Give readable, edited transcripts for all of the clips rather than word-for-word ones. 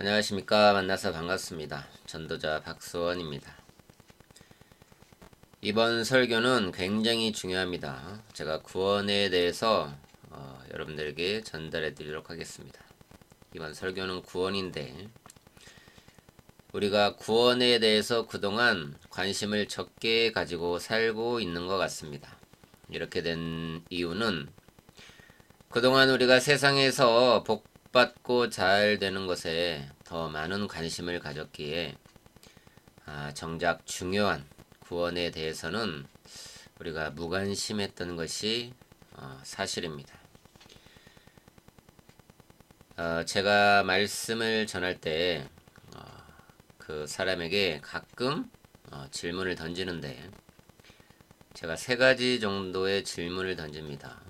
안녕하십니까. 만나서 반갑습니다. 전도자 박수원입니다. 이번 설교는 굉장히 중요합니다. 제가 구원에 대해서 여러분들에게 전달해 드리도록 하겠습니다. 이번 설교는 구원인데 우리가 구원에 대해서 그동안 관심을 적게 가지고 살고 있는 것 같습니다. 이렇게 된 이유는 그동안 우리가 세상에서 복받고 잘 되는 것에 더 많은 관심을 가졌기에 정작 중요한 구원에 대해서는 우리가 무관심했던 것이 사실입니다. 제가 말씀을 전할 때 그 사람에게 가끔 질문을 던지는데 제가 세 가지 정도의 질문을 던집니다.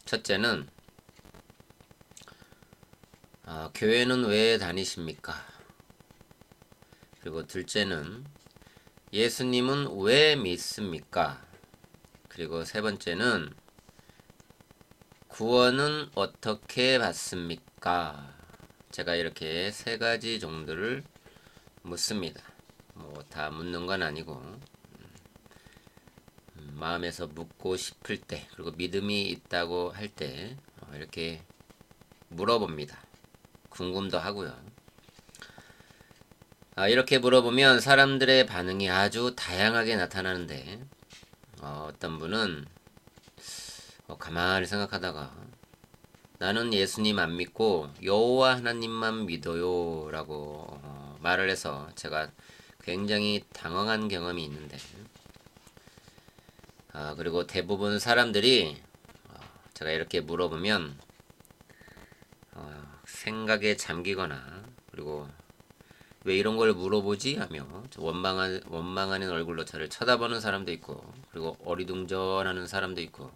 첫째는 교회는 왜 다니십니까? 그리고 둘째는 예수님은 왜 믿습니까? 그리고 세 번째는 구원은 어떻게 받습니까? 제가 이렇게 세 가지 정도를 묻습니다. 다 묻는 건 아니고 마음에서 묻고 싶을 때 그리고 믿음이 있다고 할 때 이렇게 물어봅니다. 궁금도 하고요. 이렇게 물어보면 사람들의 반응이 아주 다양하게 나타나는데 어떤 분은 가만히 생각하다가 나는 예수님 안 믿고 여호와 하나님만 믿어요 라고 말을 해서 제가 굉장히 당황한 경험이 있는데 그리고 대부분 사람들이 제가 이렇게 물어보면 생각에 잠기거나 그리고 왜 이런 걸 물어보지? 하며 원망하는 얼굴로 저를 쳐다보는 사람도 있고 그리고 어리둥절하는 사람도 있고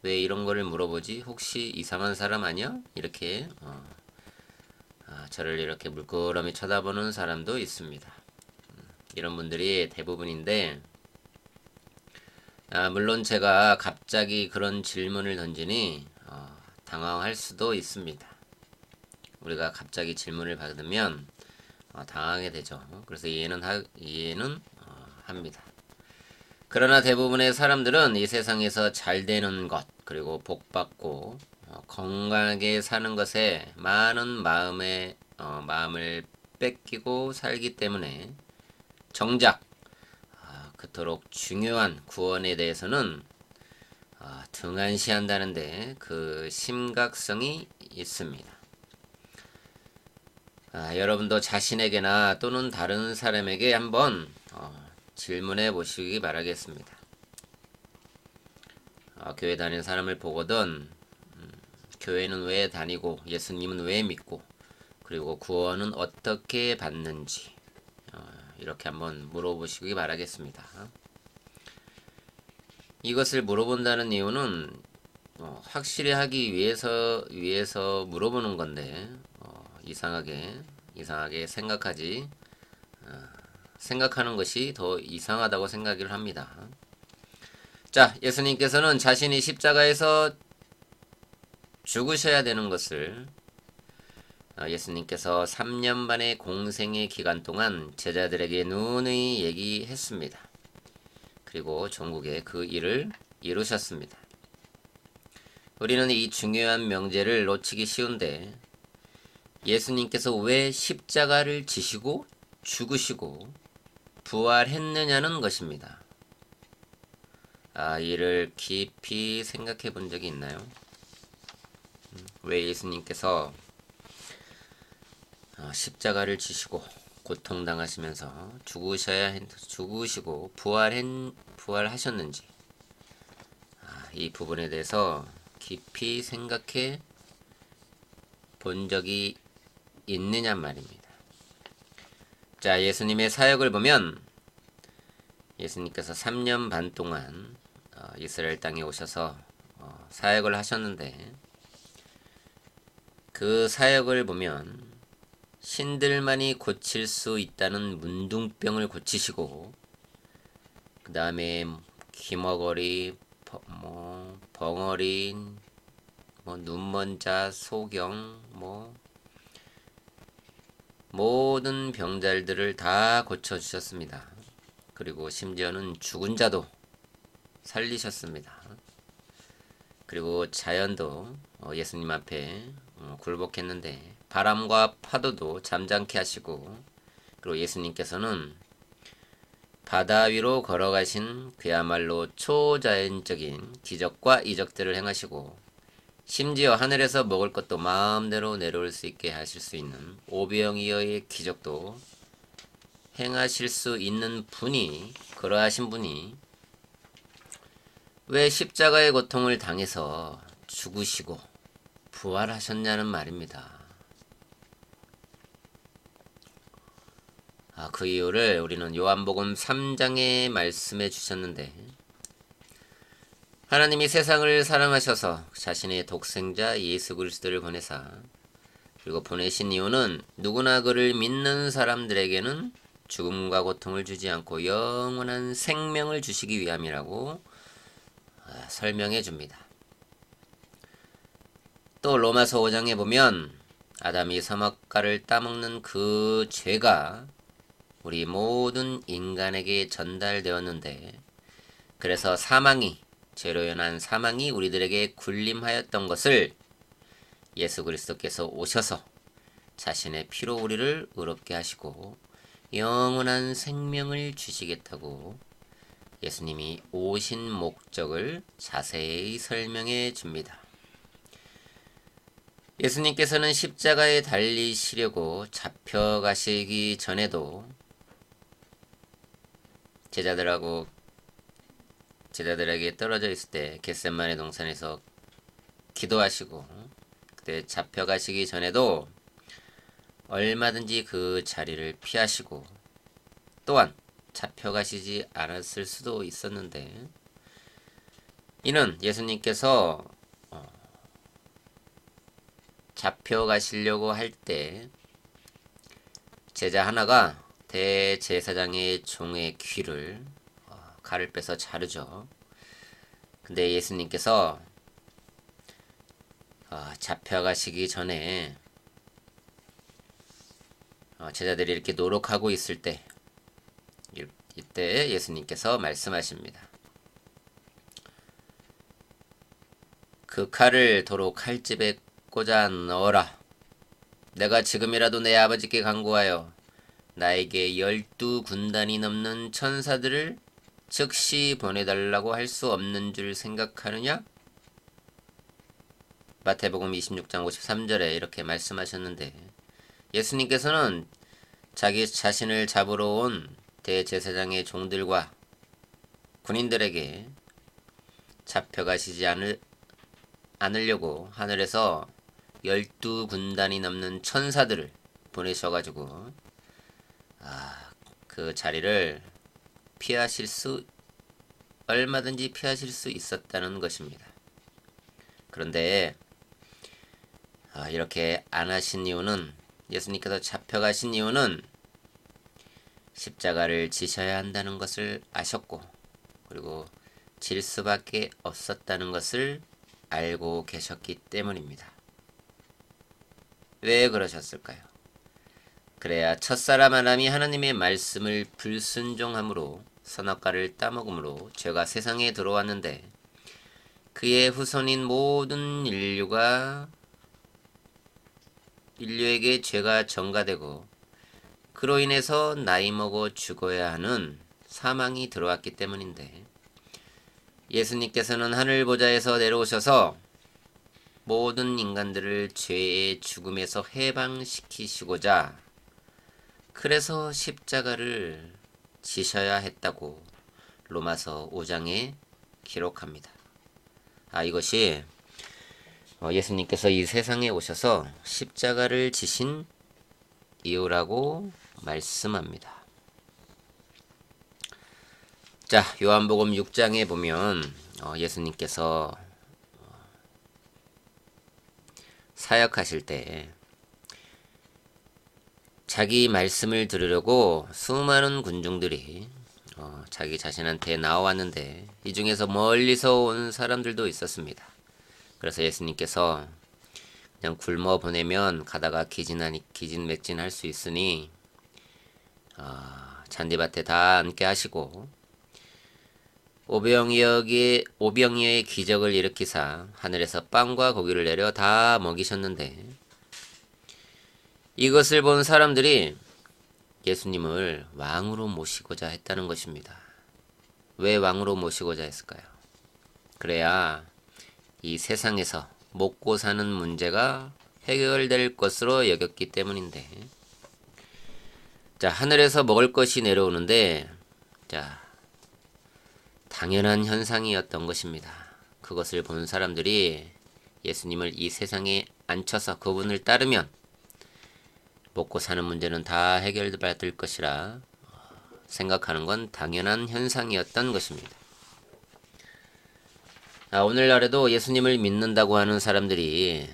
왜 이런 거를 물어보지? 혹시 이상한 사람 아니야? 이렇게 저를 이렇게 물끄러미 쳐다보는 사람도 있습니다. 이런 분들이 대부분인데 물론 제가 갑자기 그런 질문을 던지니 당황할 수도 있습니다. 우리가 갑자기 질문을 받으면 당하게 되죠. 그래서 이해는 합니다. 그러나 대부분의 사람들은 이 세상에서 잘 되는 것 그리고 복받고 건강하게 사는 것에 많은 마음을 뺏기고 살기 때문에 정작 그토록 중요한 구원에 대해서는 등한시한다는데 그 심각성이 있습니다. 여러분도 자신에게나 또는 다른 사람에게 한번 질문해 보시기 바라겠습니다. 교회 다니는 사람을 보거든 교회는 왜 다니고 예수님은 왜 믿고 그리고 구원은 어떻게 받는지 이렇게 한번 물어보시기 바라겠습니다. 이것을 물어본다는 이유는 확실히 하기 위해서 물어보는 건데 이상하게 생각하는 것이 더 이상하다고 생각을 합니다. 자, 예수님께서는 자신이 십자가에서 죽으셔야 되는 것을 예수님께서 3년 반의 공생의 기간 동안 제자들에게 누누이 얘기했습니다. 그리고 종국에 그 일을 이루셨습니다. 우리는 이 중요한 명제를 놓치기 쉬운데 예수님께서 왜 십자가를 지시고 죽으시고 부활했느냐는 것입니다. 이를 깊이 생각해 본 적이 있나요? 왜 예수님께서 십자가를 지시고 고통당하시면서 죽으시고 부활하셨는지 이 부분에 대해서 깊이 생각해 본 적이 있느냐 말입니다. 자, 예수님의 사역을 보면 예수님께서 3년 반 동안 이스라엘 땅에 오셔서 사역을 하셨는데 그 사역을 보면 신들만이 고칠 수 있다는 문둥병을 고치시고 그 다음에 기머거리, 벙어리, 눈먼 자, 소경, 모든 병잘들을 다 고쳐주셨습니다. 그리고 심지어는 죽은 자도 살리셨습니다. 그리고 자연도 예수님 앞에 굴복했는데 바람과 파도도 잠잠케 하시고, 그리고 예수님께서는 바다 위로 걸어가신 그야말로 초자연적인 기적과 이적들을 행하시고, 심지어 하늘에서 먹을 것도 마음대로 내려올 수 있게 하실 수 있는 오병이어의 기적도 행하실 수 있는 분이, 그러하신 분이 왜 십자가의 고통을 당해서 죽으시고 부활하셨냐는 말입니다. 그 이유를 우리는 요한복음 3장에 말씀해 주셨는데, 하나님이 세상을 사랑하셔서 자신의 독생자 예수 그리스도를 보내사, 그리고 보내신 이유는 누구나 그를 믿는 사람들에게는 죽음과 고통을 주지 않고 영원한 생명을 주시기 위함이라고 설명해 줍니다. 또 로마서 5장에 보면 아담이 선악과를 따먹는 그 죄가 우리 모든 인간에게 전달되었는데, 그래서 사망이, 죄로 인한 사망이 우리들에게 군림하였던 것을 예수 그리스도께서 오셔서 자신의 피로 우리를 의롭게 하시고 영원한 생명을 주시겠다고 예수님이 오신 목적을 자세히 설명해 줍니다. 예수님께서는 십자가에 달리시려고 잡혀가시기 전에도 제자들에게 떨어져 있을 때 겟세마네 동산에서 기도하시고, 그때 잡혀가시기 전에도 얼마든지 그 자리를 피하시고, 또한 잡혀가시지 않았을 수도 있었는데, 이는 예수님께서 잡혀가시려고 할 때 제자 하나가 대제사장의 종의 귀를 칼을 빼서 자르죠. 근데 예수님께서 잡혀가시기 전에 제자들이 이렇게 노력하고 있을 때, 이때 예수님께서 말씀하십니다. 그 칼을 도로 칼집에 꽂아 넣어라. 내가 지금이라도 내 아버지께 간구하여 나에게 12군단이 넘는 천사들을 즉시 보내달라고 할 수 없는 줄 생각하느냐? 마태복음 26장 53절에 이렇게 말씀하셨는데, 예수님께서는 자기 자신을 잡으러 온 대제사장의 종들과 군인들에게 잡혀가시지 않으려고 하늘에서 12군단이 넘는 천사들을 보내셔가지고 그 자리를 얼마든지 피하실 수 있었다는 것입니다. 그런데 이렇게 안 하신 이유는, 예수님께서 잡혀가신 이유는 십자가를 지셔야 한다는 것을 아셨고, 그리고 질 수밖에 없었다는 것을 알고 계셨기 때문입니다. 왜 그러셨을까요? 그래야 첫사람 아담이 하나님의 말씀을 불순종함으로 선악과를 따먹음으로 죄가 세상에 들어왔는데, 그의 후손인 모든 인류에게 죄가 전가되고 그로 인해서 나이 먹어 죽어야 하는 사망이 들어왔기 때문인데, 예수님께서는 하늘 보좌에서 내려오셔서 모든 인간들을 죄의 죽음에서 해방시키시고자 그래서 십자가를 지셔야 했다고 로마서 5장에 기록합니다. 이것이 예수님께서 이 세상에 오셔서 십자가를 지신 이유라고 말씀합니다. 자, 요한복음 6장에 보면 예수님께서 사역하실 때 자기 말씀을 들으려고 수많은 군중들이 자기 자신한테 나왔는데, 이 중에서 멀리서 온 사람들도 있었습니다. 그래서 예수님께서 그냥 굶어 보내면 가다가 기진맥진 할 수 있으니 잔디밭에 다 앉게 하시고 오병이어의 기적을 일으키사 하늘에서 빵과 고기를 내려 다 먹이셨는데 이것을 본 사람들이 예수님을 왕으로 모시고자 했다는 것입니다. 왜 왕으로 모시고자 했을까요? 그래야 이 세상에서 먹고 사는 문제가 해결될 것으로 여겼기 때문인데, 자, 하늘에서 먹을 것이 내려오는데, 자, 당연한 현상이었던 것입니다. 그것을 본 사람들이 예수님을 이 세상에 앉혀서 그분을 따르면 먹고 사는 문제는 다 해결받을 것이라 생각하는 건 당연한 현상이었던 것입니다. 오늘날에도 예수님을 믿는다고 하는 사람들이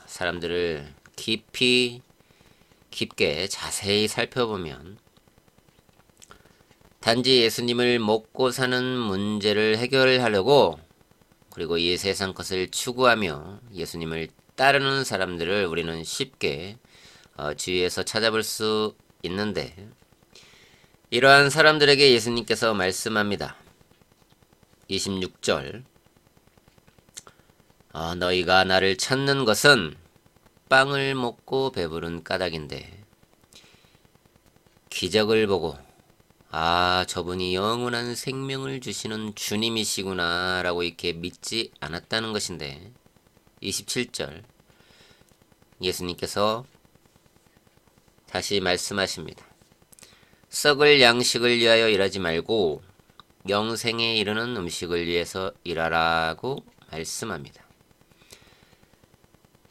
사람들을 깊게 자세히 살펴보면 단지 예수님을 먹고 사는 문제를 해결하려고 그리고 이 세상 것을 추구하며 예수님을 따르는 사람들을 우리는 쉽게 주위에서 찾아볼 수 있는데, 이러한 사람들에게 예수님께서 말씀합니다. 26절, 너희가 나를 찾는 것은 빵을 먹고 배부른 까닭인데 기적을 보고 저분이 영원한 생명을 주시는 주님이시구나 라고 이렇게 믿지 않았다는 것인데, 27절 예수님께서 다시 말씀하십니다. 썩을 양식을 위하여 일하지 말고 영생에 이르는 음식을 위해서 일하라고 말씀합니다.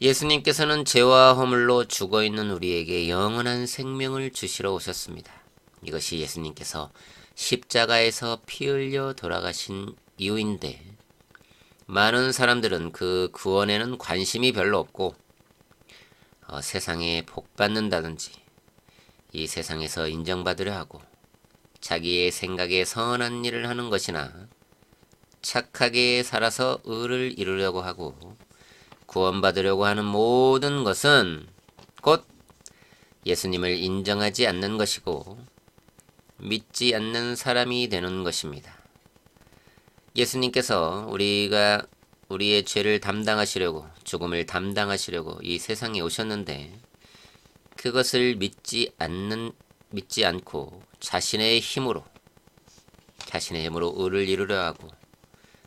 예수님께서는 죄와 허물로 죽어있는 우리에게 영원한 생명을 주시러 오셨습니다. 이것이 예수님께서 십자가에서 피 흘려 돌아가신 이유인데, 많은 사람들은 그 구원에는 관심이 별로 없고 세상에 복 받는다든지 이 세상에서 인정받으려 하고 자기의 생각에 선한 일을 하는 것이나 착하게 살아서 의를 이루려고 하고 구원받으려고 하는 모든 것은 곧 예수님을 인정하지 않는 것이고 믿지 않는 사람이 되는 것입니다. 예수님께서 우리의 죄를 담당하시려고, 죽음을 담당하시려고 이 세상에 오셨는데 그것을 믿지 않고 자신의 힘으로 의를 이루려 하고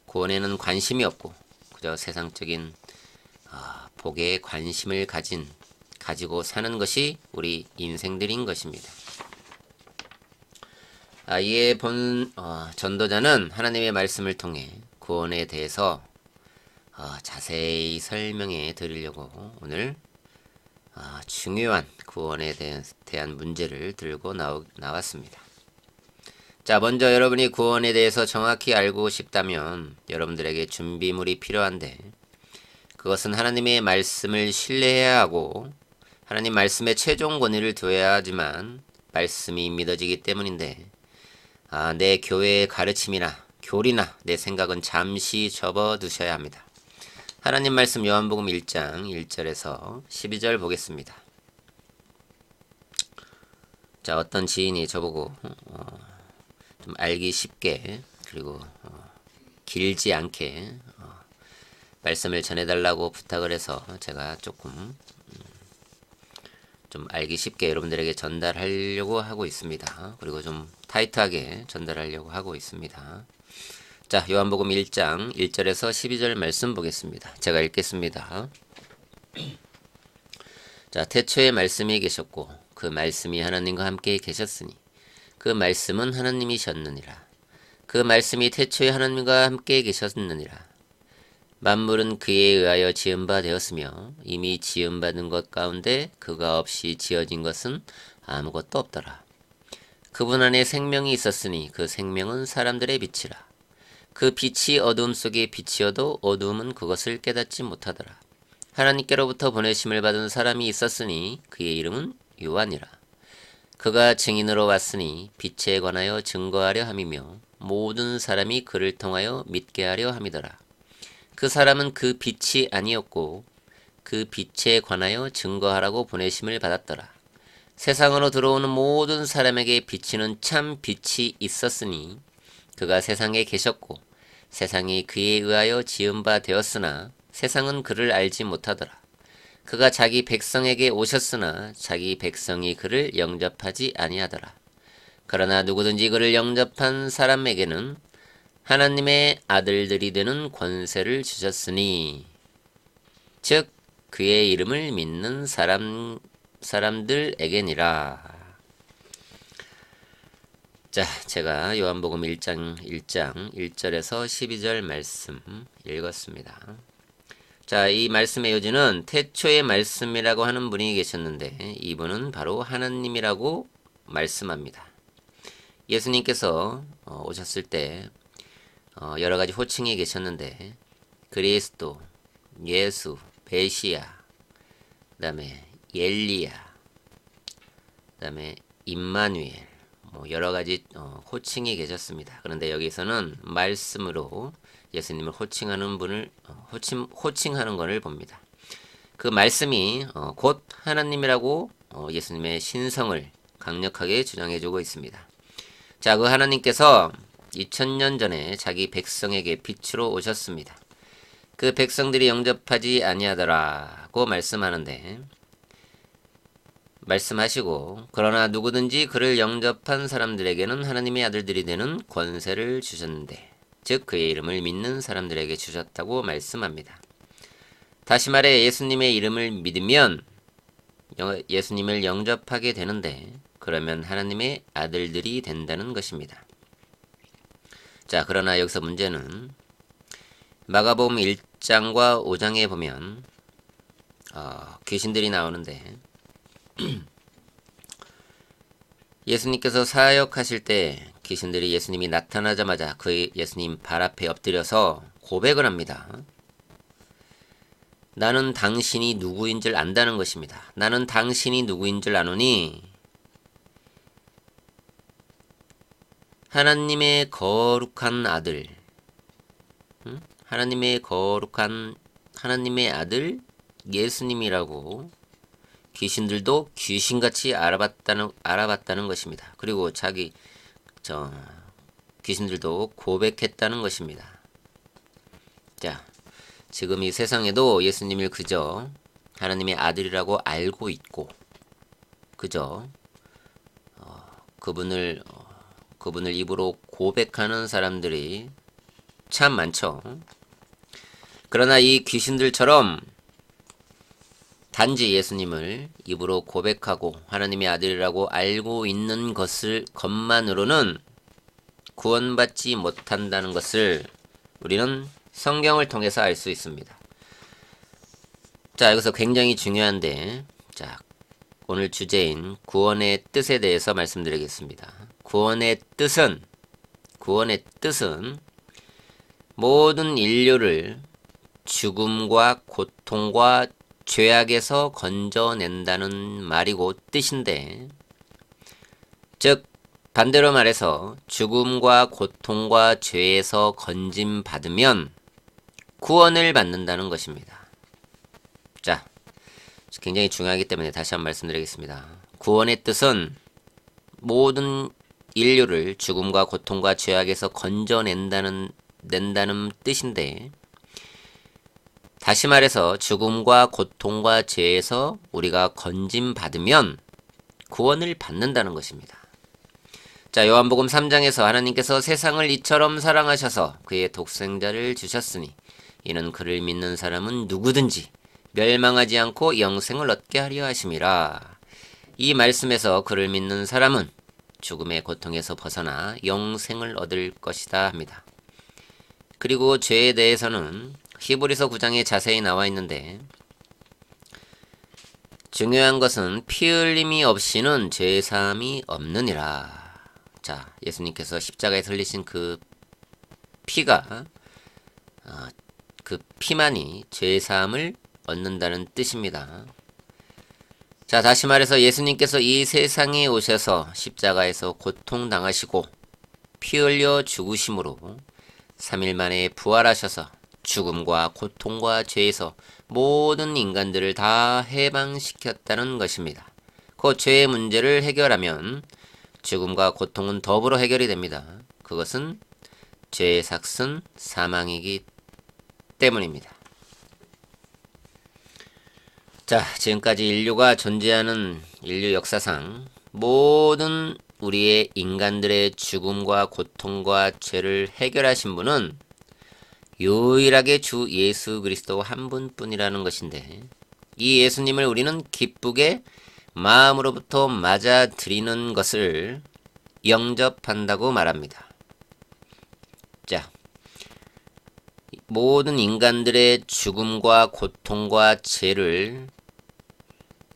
구원에는 관심이 없고 그저 세상적인 복에 관심을 가지고 사는 것이 우리 인생들인 것입니다. 이에 본 전도자는 하나님의 말씀을 통해 구원에 대해서 자세히 설명해 드리려고 오늘 중요한 구원에 대한 문제를 들고 나왔습니다. 자, 먼저 여러분이 구원에 대해서 정확히 알고 싶다면 여러분들에게 준비물이 필요한데, 그것은 하나님의 말씀을 신뢰해야 하고 하나님 말씀에 최종 권위를 두어야 하지만 말씀이 믿어지기 때문인데, 내 교회의 가르침이나 교리나 내 생각은 잠시 접어두셔야 합니다. 하나님 말씀 요한복음 1장 1절에서 12절 보겠습니다. 자, 어떤 지인이 저보고 좀 알기 쉽게 그리고 길지 않게 말씀을 전해달라고 부탁을 해서 제가 조금 좀 알기 쉽게 여러분들에게 전달하려고 하고 있습니다. 그리고 좀 타이트하게 전달하려고 하고 있습니다. 자, 요한복음 1장 1절에서 12절 말씀 보겠습니다. 제가 읽겠습니다. 자, 태초에 말씀이 계셨고 그 말씀이 하나님과 함께 계셨으니 그 말씀은 하나님이셨느니라. 그 말씀이 태초에 하나님과 함께 계셨느니라. 만물은 그에 의하여 지은 바 되었으며 이미 지은 받은 것 가운데 그가 없이 지어진 것은 아무것도 없더라. 그분 안에 생명이 있었으니 그 생명은 사람들의 빛이라. 그 빛이 어두움 속에 빛이어도 어두움은 그것을 깨닫지 못하더라. 하나님께로부터 보내심을 받은 사람이 있었으니 그의 이름은 요한이라. 그가 증인으로 왔으니 빛에 관하여 증거하려 함이며 모든 사람이 그를 통하여 믿게 하려 함이더라. 그 사람은 그 빛이 아니었고 그 빛에 관하여 증거하라고 보내심을 받았더라. 세상으로 들어오는 모든 사람에게 비치는 참 빛이 있었으니 그가 세상에 계셨고 세상이 그에 의하여 지은 바 되었으나 세상은 그를 알지 못하더라. 그가 자기 백성에게 오셨으나 자기 백성이 그를 영접하지 아니하더라. 그러나 누구든지 그를 영접한 사람에게는 하나님의 아들들이 되는 권세를 주셨으니 즉 그의 이름을 믿는 사람들에게니라. 자, 제가 요한복음 1장 1절에서 12절 말씀 읽었습니다. 자, 이 말씀의 요지는 태초의 말씀이라고 하는 분이 계셨는데 이분은 바로 하나님이라고 말씀합니다. 예수님께서 오셨을 때 여러 가지 호칭이 계셨는데 그리스도, 예수, 메시아, 그다음에 엘리야, 그다음에 임마누엘, 여러 가지 호칭이 계셨습니다. 그런데 여기서는 말씀으로 예수님을 호칭하는 분을 호칭하는 것을 봅니다. 그 말씀이 곧 하나님이라고 예수님의 신성을 강력하게 주장해주고 있습니다. 자, 그 하나님께서 2000년 전에 자기 백성에게 빛으로 오셨습니다. 그 백성들이 영접하지 아니하더라고 말씀하시고 그러나 누구든지 그를 영접한 사람들에게는 하나님의 아들들이 되는 권세를 주셨는데 즉 그의 이름을 믿는 사람들에게 주셨다고 말씀합니다. 다시 말해 예수님의 이름을 믿으면 예수님을 영접하게 되는데 그러면 하나님의 아들들이 된다는 것입니다. 자, 그러나 여기서 문제는 마가복음 1장과 5장에 보면 귀신들이 나오는데 예수님께서 사역하실 때 귀신들이 예수님이 나타나자마자 그 예수님 발 앞에 엎드려서 고백을 합니다. 나는 당신이 누구인 줄 안다는 것입니다. 나는 당신이 누구인 줄 아노니 하나님의 거룩한 아들, 하나님의 거룩한 하나님의 아들 예수님이라고 귀신들도 귀신같이 알아봤다는 것입니다. 그리고 귀신들도 고백했다는 것입니다. 자, 지금 이 세상에도 예수님을 그저 하나님의 아들이라고 알고 있고 그저 그분을 입으로 고백하는 사람들이 참 많죠. 그러나 이 귀신들처럼 단지 예수님을 입으로 고백하고 하나님의 아들이라고 알고 있는 것만으로는 구원받지 못한다는 것을 우리는 성경을 통해서 알 수 있습니다. 자, 여기서 굉장히 중요한데, 자, 오늘 주제인 구원의 뜻에 대해서 말씀드리겠습니다. 구원의 뜻은 모든 인류를 죽음과 고통과 죄악에서 건져낸다는 말이고 뜻인데, 즉 반대로 말해서 죽음과 고통과 죄에서 건짐받으면 구원을 받는다는 것입니다. 자, 굉장히 중요하기 때문에 다시 한번 말씀드리겠습니다. 구원의 뜻은 모든 인류를 죽음과 고통과 죄악에서 건져낸다는 뜻인데, 다시 말해서 죽음과 고통과 죄에서 우리가 건짐받으면 구원을 받는다는 것입니다. 자, 요한복음 3장에서 하나님께서 세상을 이처럼 사랑하셔서 그의 독생자를 주셨으니 이는 그를 믿는 사람은 누구든지 멸망하지 않고 영생을 얻게 하려 하심이라. 이 말씀에서 그를 믿는 사람은 죽음의 고통에서 벗어나 영생을 얻을 것이다 합니다. 그리고 죄에 대해서는 히브리서 9장에 자세히 나와 있는데, 중요한 것은 피 흘림이 없이는 죄 사함이 없느니라. 자, 예수님께서 십자가에 흘리신 그 피가 그 피만이 죄 사함을 얻는다는 뜻입니다. 자, 다시 말해서 예수님께서 이 세상에 오셔서 십자가에서 고통당하시고 피 흘려 죽으심으로 3일 만에 부활하셔서 죽음과 고통과 죄에서 모든 인간들을 다 해방시켰다는 것입니다. 그 죄의 문제를 해결하면 죽음과 고통은 더불어 해결이 됩니다. 그것은 죄의 삭은 사망이기 때문입니다. 자, 지금까지 인류가 존재하는 인류 역사상 모든 우리의 인간들의 죽음과 고통과 죄를 해결하신 분은 유일하게 주 예수 그리스도 한 분뿐이라는 것인데, 이 예수님을 우리는 기쁘게 마음으로부터 맞아들이는 것을 영접한다고 말합니다. 자, 모든 인간들의 죽음과 고통과 죄를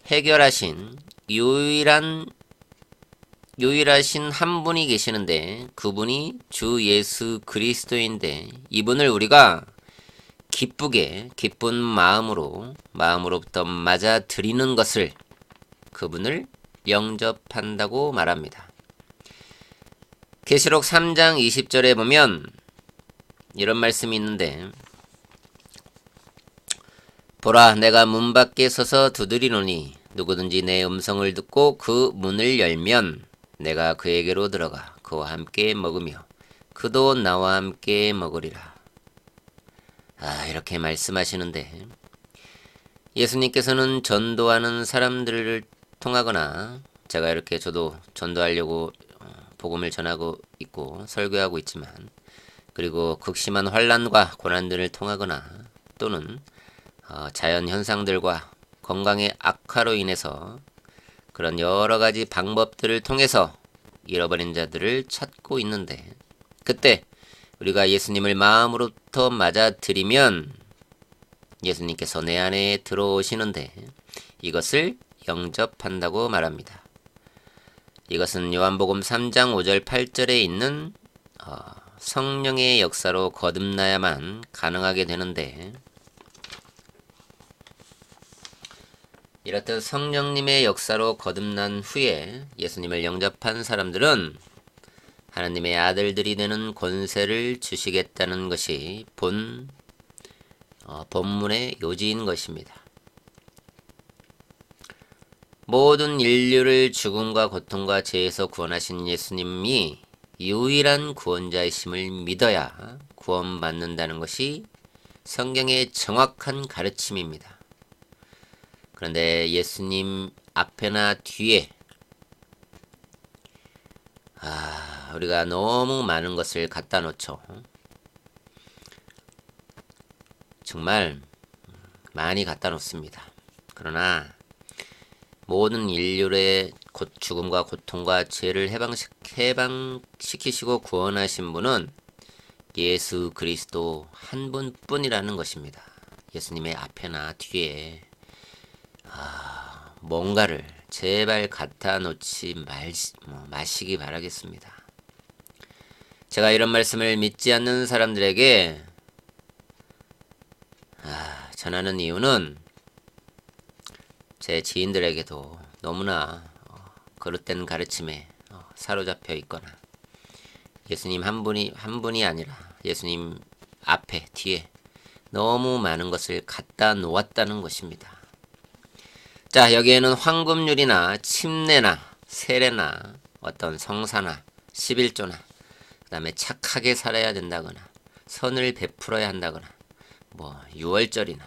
해결하신 유일하신 한 분이 계시는데, 그분이 주 예수 그리스도인데, 이분을 우리가 기쁘게 기쁜 마음으로부터 맞아들이는 것을, 그분을 영접한다고 말합니다. 계시록 3장 20절에 보면 이런 말씀이 있는데, 보라, 내가 문 밖에 서서 두드리노니 누구든지 내 음성을 듣고 그 문을 열면 내가 그에게로 들어가 그와 함께 먹으며 그도 나와 함께 먹으리라. 이렇게 말씀하시는데, 예수님께서는 전도하는 사람들을 통하거나, 제가 이렇게 저도 전도하려고 복음을 전하고 있고 설교하고 있지만, 그리고 극심한 환난과 고난들을 통하거나, 또는 자연 현상들과 건강의 악화로 인해서 그런 여러 가지 방법들을 통해서 잃어버린 자들을 찾고 있는데, 그때 우리가 예수님을 마음으로부터 맞아들이면 예수님께서 내 안에 들어오시는데, 이것을 영접한다고 말합니다. 이것은 요한복음 3장 5절 8절에 있는 성령의 역사로 거듭나야만 가능하게 되는데, 이렇듯 성령님의 역사로 거듭난 후에 예수님을 영접한 사람들은 하나님의 아들들이 되는 권세를 주시겠다는 것이 본문의 요지인 것입니다. 모든 인류를 죽음과 고통과 죄에서 구원하신 예수님이 유일한 구원자이심을 믿어야 구원받는다는 것이 성경의 정확한 가르침입니다. 그런데 예수님 앞에나 뒤에 우리가 너무 많은 것을 갖다 놓죠. 정말 많이 갖다 놓습니다. 그러나 모든 인류의 죽음과 고통과 죄를 해방시키시고 구원하신 분은 예수 그리스도 한 분뿐이라는 것입니다. 예수님의 앞에나 뒤에 뭔가를 제발 갖다 놓지 마시기 바라겠습니다. 제가 이런 말씀을 믿지 않는 사람들에게 전하는 이유는, 제 지인들에게도 너무나 거릇된 가르침에 사로잡혀 있거나, 예수님 한 분이 아니라 예수님 앞에 뒤에 너무 많은 것을 갖다 놓았다는 것입니다. 자, 여기에는 황금률이나 침례나 세례나 어떤 성사나 11조나, 그 다음에 착하게 살아야 된다거나 선을 베풀어야 한다거나, 유월절이나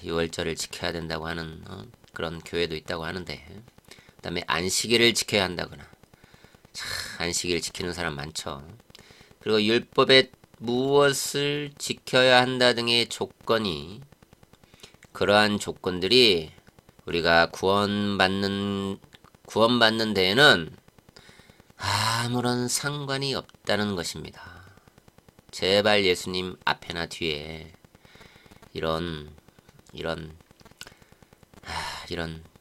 6월절을 지켜야 된다고 하는 그런 교회도 있다고 하는데, 그 다음에 안식일을 지켜야 한다거나, 안식일 지키는 사람 많죠. 그리고 율법에 무엇을 지켜야 한다 등의 조건이, 그러한 조건들이 우리가 구원받는 데에는 아무런 상관이 없다는 것입니다. 제발 예수님 앞에나 뒤에 이런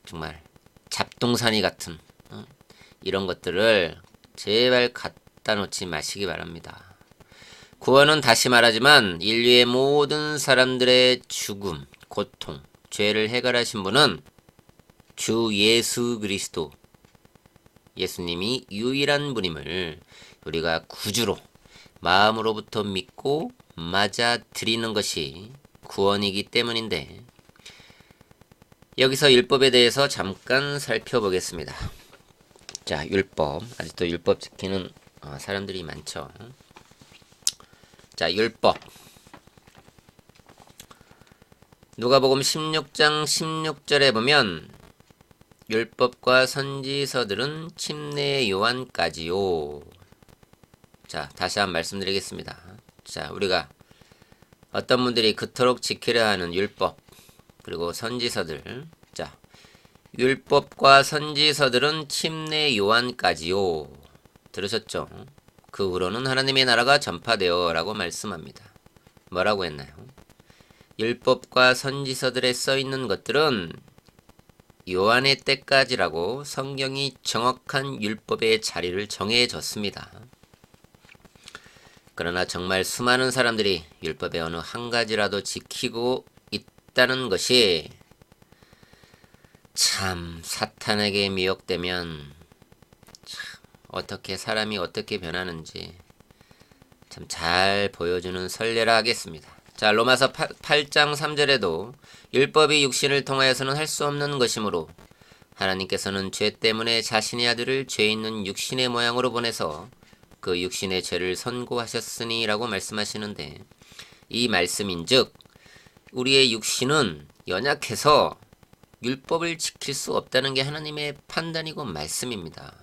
정말 잡동사니 같은 이런 것들을 제발 갖다 놓지 마시기 바랍니다. 구원은 다시 말하지만 인류의 모든 사람들의 죽음, 고통, 죄를 해결하신 분은 주 예수 그리스도, 예수님이 유일한 분임을 우리가 구주로 마음으로부터 믿고 맞아들이는 것이 구원이기 때문인데, 여기서 율법에 대해서 잠깐 살펴보겠습니다. 자, 율법. 아직도 율법 지키는 사람들이 많죠. 자, 율법. 누가복음 16장 16절에 보면 율법과 선지서들은 침례 요한까지요. 자, 다시 한번 말씀드리겠습니다. 자, 우리가 어떤 분들이 그토록 지키려 하는 율법 그리고 선지서들. 자, 율법과 선지서들은 침례 요한까지요. 들으셨죠? 그 후로는 하나님의 나라가 전파되어 라고 말씀합니다. 뭐라고 했나요? 율법과 선지서들에 써있는 것들은 요한의 때까지라고 성경이 정확한 율법의 자리를 정해줬습니다. 그러나 정말 수많은 사람들이 율법의 어느 한 가지라도 지키고 있다는 것이 참 사탄에게 미혹되면 참 어떻게 사람이 어떻게 변하는지 참 잘 보여주는 설례라 하겠습니다. 자, 로마서 8장 3절에도 율법이 육신을 통하여서는 할 수 없는 것이므로 하나님께서는 죄 때문에 자신의 아들을 죄 있는 육신의 모양으로 보내서 그 육신의 죄를 선고하셨으니 라고 말씀하시는데, 이 말씀인즉 우리의 육신은 연약해서 율법을 지킬 수 없다는 게 하나님의 판단이고 말씀입니다.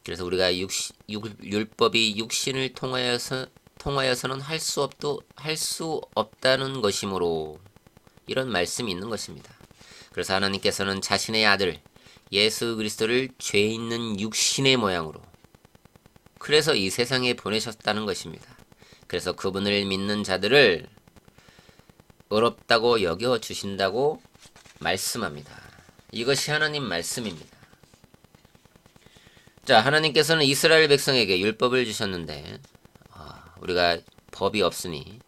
그래서 우리가 율법이 육신을 통하여서는 할 수 없다는 것이므로 이런 말씀이 있는 것입니다. 그래서 하나님께서는 자신의 아들 예수 그리스도를 죄 있는 육신의 모양으로 그래서 이 세상에 보내셨다는 것입니다. 그래서 그분을 믿는 자들을 의롭다고 여겨주신다고 말씀합니다. 이것이 하나님 말씀입니다. 자, 하나님께서는 이스라엘 백성에게 율법을 주셨는데 우리가 법이 없으니,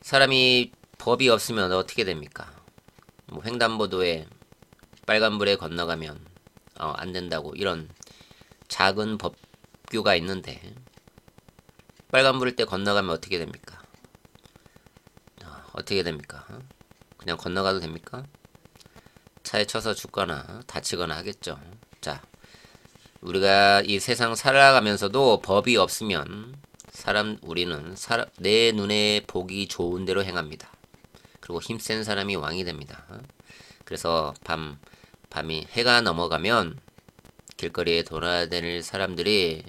사람이 법이 없으면 어떻게 됩니까? 뭐 횡단보도에 빨간불에 건너가면 안 된다고 이런 작은 법규가 있는데, 빨간불일 때 건너가면 어떻게 됩니까? 어떻게 됩니까? 그냥 건너가도 됩니까? 차에 쳐서 죽거나 다치거나 하겠죠. 자, 우리가 이 세상 살아가면서도 법이 없으면 우리는 내 눈에 보기 좋은 대로 행합니다. 그리고 힘센 사람이 왕이 됩니다. 그래서 밤이 해가 넘어가면 길거리에 돌아다닐 사람들이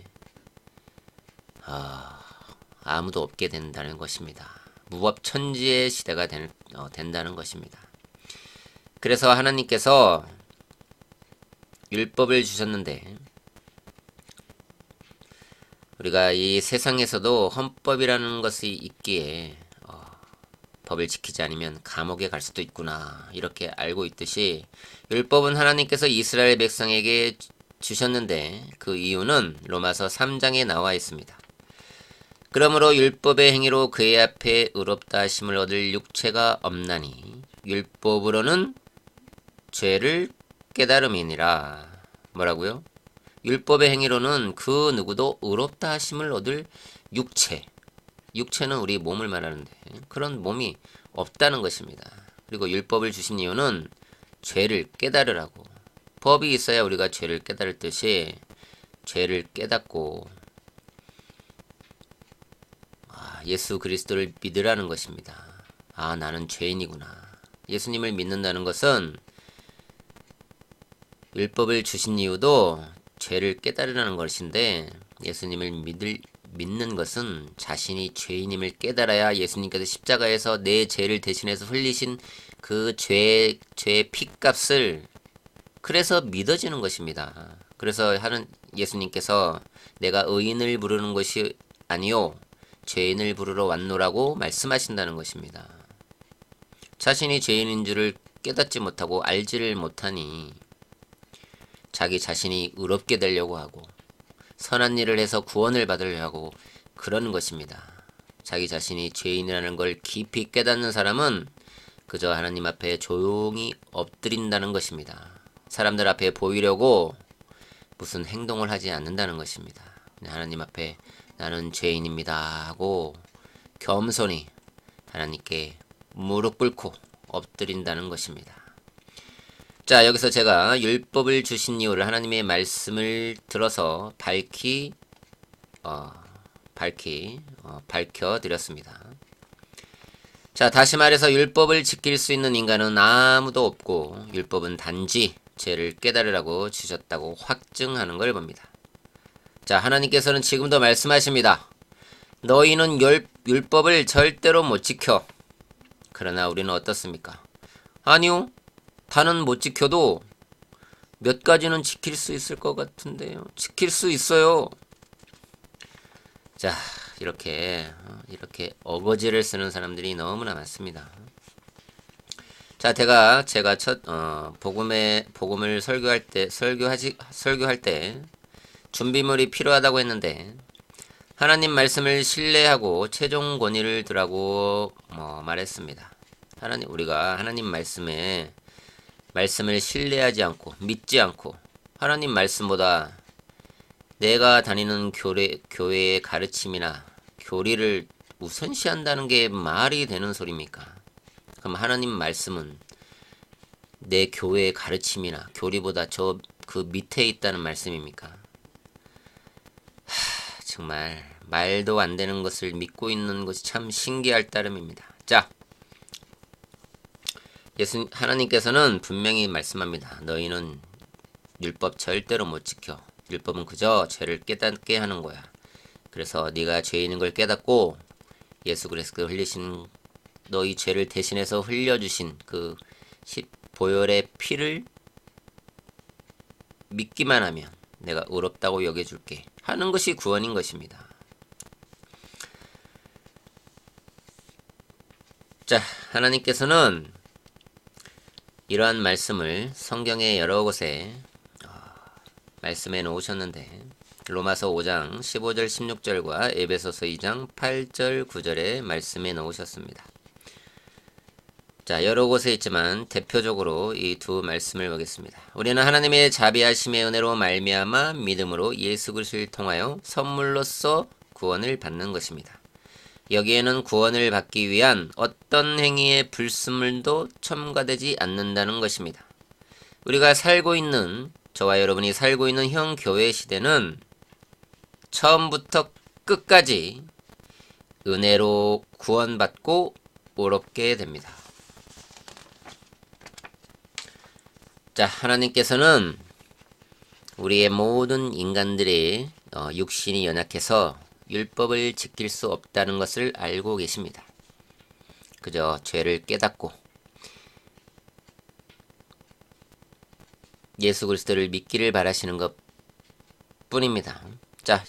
아무도 없게 된다는 것입니다. 무법천지의 시대가 된다는 것입니다. 그래서 하나님께서 율법을 주셨는데, 우리가 이 세상에서도 헌법이라는 것이 있기에 법을 지키지 않으면 감옥에 갈 수도 있구나 이렇게 알고 있듯이, 율법은 하나님께서 이스라엘 백성에게 주셨는데 그 이유는 로마서 3장에 나와 있습니다. 그러므로 율법의 행위로 그의 앞에 의롭다 하심을 얻을 육체가 없나니 율법으로는 죄를 깨달음이니라. 뭐라고요? 율법의 행위로는 그 누구도 의롭다 하심을 얻을 육체는 우리 몸을 말하는데 그런 몸이 없다는 것입니다. 그리고 율법을 주신 이유는 죄를 깨달으라고. 법이 있어야 우리가 죄를 깨달을 듯이 죄를 깨닫고 예수 그리스도를 믿으라는 것입니다. 나는 죄인이구나. 예수님을 믿는다는 것은, 율법을 주신 이유도 죄를 깨달으라는 것인데, 예수님을 믿는 것은 자신이 죄인임을 깨달아야 예수님께서 십자가에서 내 죄를 대신해서 흘리신 그 죄의 핏값을 그래서 믿어지는 것입니다. 그래서 예수님께서 내가 의인을 부르는 것이 아니요 죄인을 부르러 왔노라고 말씀하신다는 것입니다. 자신이 죄인인 줄을 깨닫지 못하고 알지를 못하니 자기 자신이 의롭게 되려고 하고 선한 일을 해서 구원을 받으려고 하고 그러는 것입니다. 자기 자신이 죄인이라는 걸 깊이 깨닫는 사람은 그저 하나님 앞에 조용히 엎드린다는 것입니다. 사람들 앞에 보이려고 무슨 행동을 하지 않는다는 것입니다. 하나님 앞에 나는 죄인입니다 하고 겸손히 하나님께 무릎 꿇고 엎드린다는 것입니다. 자, 여기서 제가 율법을 주신 이유를 하나님의 말씀을 들어서 밝혀드렸습니다. 자, 다시 말해서 율법을 지킬 수 있는 인간은 아무도 없고 율법은 단지 죄를 깨달으라고 주셨다고 확증하는 걸 봅니다. 자, 하나님께서는 지금도 말씀하십니다. 너희는 율법을 절대로 못 지켜. 그러나 우리는 어떻습니까? 아니요. 다는 못 지켜도 몇 가지는 지킬 수 있을 것 같은데요. 지킬 수 있어요. 자, 이렇게 어거지를 쓰는 사람들이 너무나 많습니다. 자, 제가 첫 복음을 설교할 때 준비물이 필요하다고 했는데 하나님 말씀을 신뢰하고 최종 권위를 두라고 말했습니다. 우리가 하나님 말씀을 신뢰하지 않고 믿지 않고 하나님 말씀보다 내가 다니는 교회의 가르침이나 교리를 우선시한다는 게 말이 되는 소리입니까? 그럼 하나님 말씀은 내 교회의 가르침이나 교리보다 그 밑에 있다는 말씀입니까? 정말 말도 안 되는 것을 믿고 있는 것이 참 신기할 따름입니다. 자, 하나님께서는 분명히 말씀합니다. 너희는 율법 절대로 못 지켜. 율법은 그저 죄를 깨닫게 하는 거야. 그래서 네가 죄인인 걸 깨닫고 예수 그리스도 흘리신 너희 죄를 대신해서 흘려주신 그 보혈의 피를 믿기만 하면 내가 의롭다고 여겨줄게 하는 것이 구원인 것입니다. 자, 하나님께서는 이러한 말씀을 성경의 여러 곳에 말씀해 놓으셨는데 로마서 5장 15절 16절과 에베소서 2장 8절 9절에 말씀해 놓으셨습니다. 자, 여러 곳에 있지만 대표적으로 이 두 말씀을 보겠습니다. 우리는 하나님의 자비하심의 은혜로 말미암아 믿음으로 예수 그리스도를 통하여 선물로서 구원을 받는 것입니다. 여기에는 구원을 받기 위한 어떤 행위의 불순물도 첨가되지 않는다는 것입니다. 저와 여러분이 살고 있는 현 교회 시대는 처음부터 끝까지 은혜로 구원받고 의롭게 됩니다. 자, 하나님께서는 우리의 모든 인간들의 육신이 연약해서 율법을 지킬 수 없다는 것을 알고 계십니다. 그저 죄를 깨닫고 예수 그리스도를 믿기를 바라시는 것 뿐입니다. 자,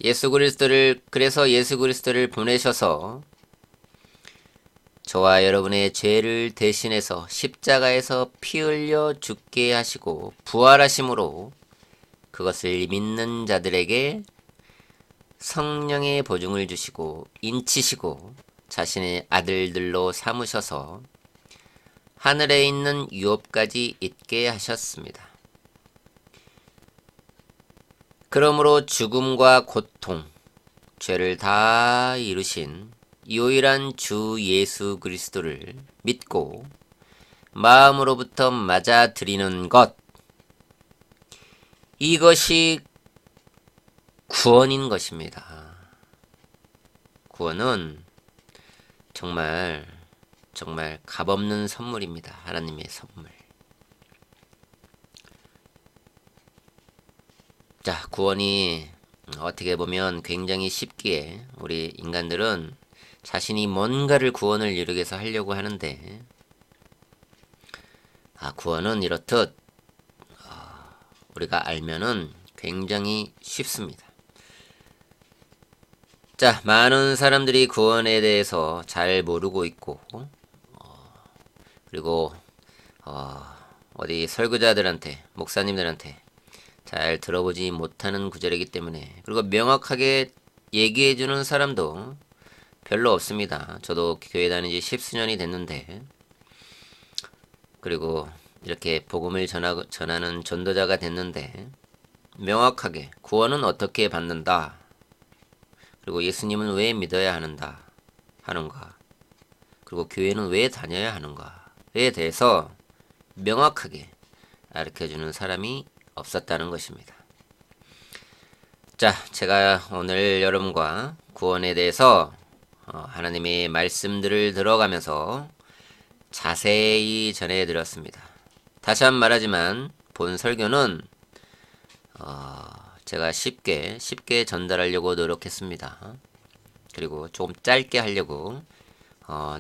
그래서 예수 그리스도를 보내셔서 저와 여러분의 죄를 대신해서 십자가에서 피 흘려 죽게 하시고 부활하심으로 그것을 믿는 자들에게 성령의 보증을 주시고 인치시고 자신의 아들들로 삼으셔서 하늘에 있는 유업까지 있게 하셨습니다. 그러므로 죽음과 고통, 죄를 다 이루신 유일한 주 예수 그리스도를 믿고 마음으로부터 맞아들이는 것, 이것이 구원인 것입니다. 구원은 정말 값없는 선물입니다. 하나님의 선물. 자, 구원이 어떻게 보면 굉장히 쉽기에 우리 인간들은 자신이 뭔가를 구원을 이루기 위해서 하려고 하는데 구원은 이렇듯 우리가 알면은 굉장히 쉽습니다. 자, 많은 사람들이 구원에 대해서 잘 모르고 있고 그리고 어디 설교자들한테 목사님들한테 잘 들어보지 못하는 구절이기 때문에 그리고 명확하게 얘기해주는 사람도 별로 없습니다. 저도 교회 다닌 지 10수년이 됐는데 그리고 이렇게 복음을 전하는 전도자가 됐는데 명확하게 구원은 어떻게 받는다, 그리고 예수님은 왜 믿어야 하는가, 그리고 교회는 왜 다녀야 하는가에 대해서 명확하게 가르쳐주는 사람이 없었다는 것입니다. 자, 제가 오늘 여러분과 구원에 대해서 하나님의 말씀들을 들어가면서 자세히 전해드렸습니다. 다시 한번 말하지만 본 설교는 제가 쉽게 전달하려고 노력했습니다. 그리고 좀 짧게 하려고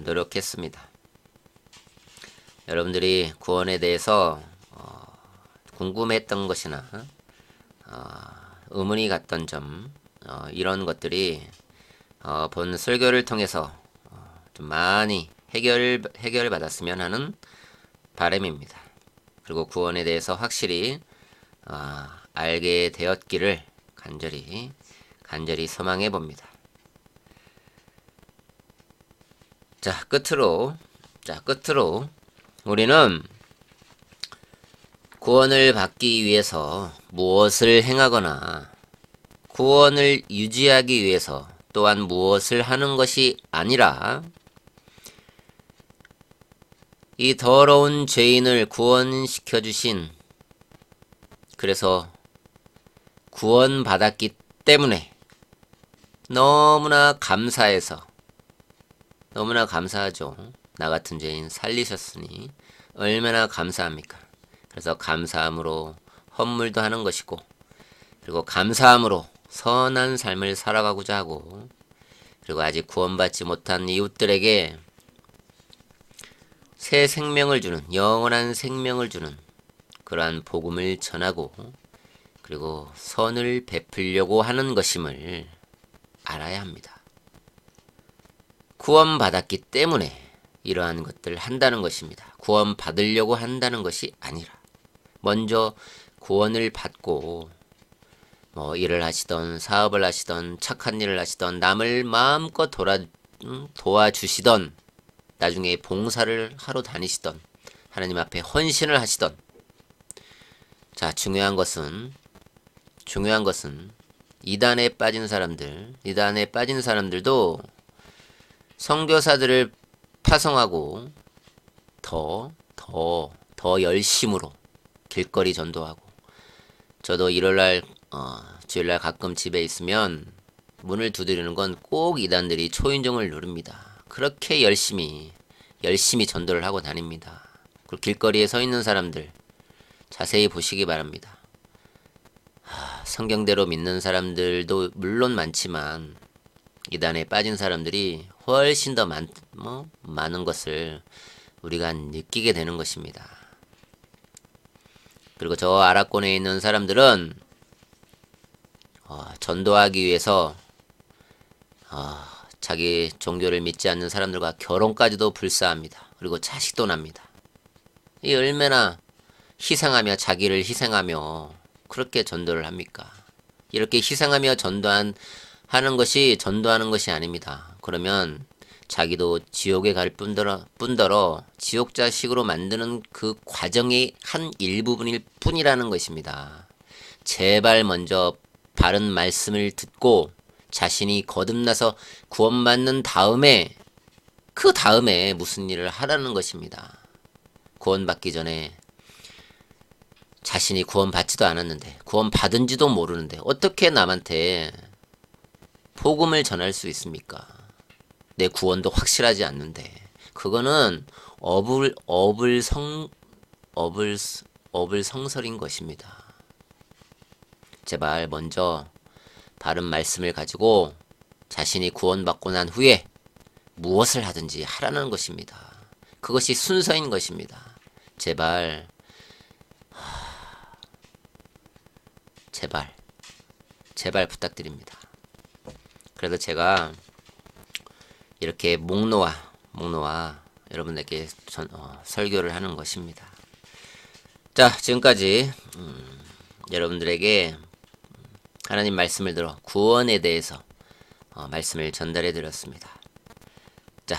노력했습니다. 여러분들이 구원에 대해서 궁금했던 것이나 의문이 갔던 점, 이런 것들이 본 설교를 통해서 좀 많이 해결받았으면 하는 바람입니다. 그리고 구원에 대해서 확실히 알게 되었기를 간절히 소망해 봅니다. 자, 끝으로 우리는 구원을 받기 위해서 무엇을 행하거나 구원을 유지하기 위해서 또한 무엇을 하는 것이 아니라 이 더러운 죄인을 구원시켜 주신, 그래서 구원받았기 때문에 너무나 감사하죠. 나 같은 죄인 살리셨으니 얼마나 감사합니까? 그래서 감사함으로 헌물도 하는 것이고, 그리고 감사함으로 선한 삶을 살아가고자 하고, 그리고 아직 구원받지 못한 이웃들에게 새 생명을 주는, 영원한 생명을 주는 그러한 복음을 전하고, 그리고 선을 베풀려고 하는 것임을 알아야 합니다. 구원받았기 때문에 이러한 것들을 한다는 것입니다. 구원받으려고 한다는 것이 아니라 먼저 구원을 받고 일을 하시던 사업을 하시던 착한 일을 하시던 남을 마음껏 도와주시던 나중에 봉사를 하러 다니시던 하나님 앞에 헌신을 하시던, 자, 중요한 것은 이단에 빠진 사람들도 선교사들을 파송하고 더 열심으로 길거리 전도하고, 저도 일요일날 주일날 가끔 집에 있으면 문을 두드리는 건 꼭 이단들이 초인종을 누릅니다. 그렇게 열심히 전도를 하고 다닙니다. 그리고 길거리에 서 있는 사람들 자세히 보시기 바랍니다. 성경대로 믿는 사람들도 물론 많지만 이단에 빠진 사람들이 훨씬 더 많은 것을 우리가 느끼게 되는 것입니다. 그리고 저 아랍권에 있는 사람들은 전도하기 위해서 자기 종교를 믿지 않는 사람들과 결혼까지도 불사합니다. 그리고 자식도 납니다. 이 얼마나 자기를 희생하며 그렇게 전도를 합니까? 이렇게 희생하며 전도하는 것이 아닙니다. 그러면 자기도 지옥에 갈 뿐더러 지옥 자식으로 만드는 그 과정의 한 일부분일 뿐이라는 것입니다. 제발 먼저 바른 말씀을 듣고 자신이 거듭나서 구원받는 다음에, 그 다음에 무슨 일을 하라는 것입니다. 구원받기 전에 자신이 구원받지도 않았는데, 구원받은지도 모르는데 어떻게 남한테 복음을 전할 수 있습니까? 내 구원도 확실하지 않는데. 그거는 어불성설인 것입니다. 제발 먼저 바른 말씀을 가지고 자신이 구원받고 난 후에 무엇을 하든지 하라는 것입니다. 그것이 순서인 것입니다. 제발 부탁드립니다. 그래서 제가 이렇게 목 놓아 여러분에게 설교를 하는 것입니다. 자, 지금까지 여러분들에게 하나님 말씀을 들어 구원에 대해서 말씀을 전달해 드렸습니다. 자,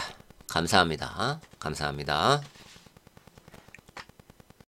감사합니다.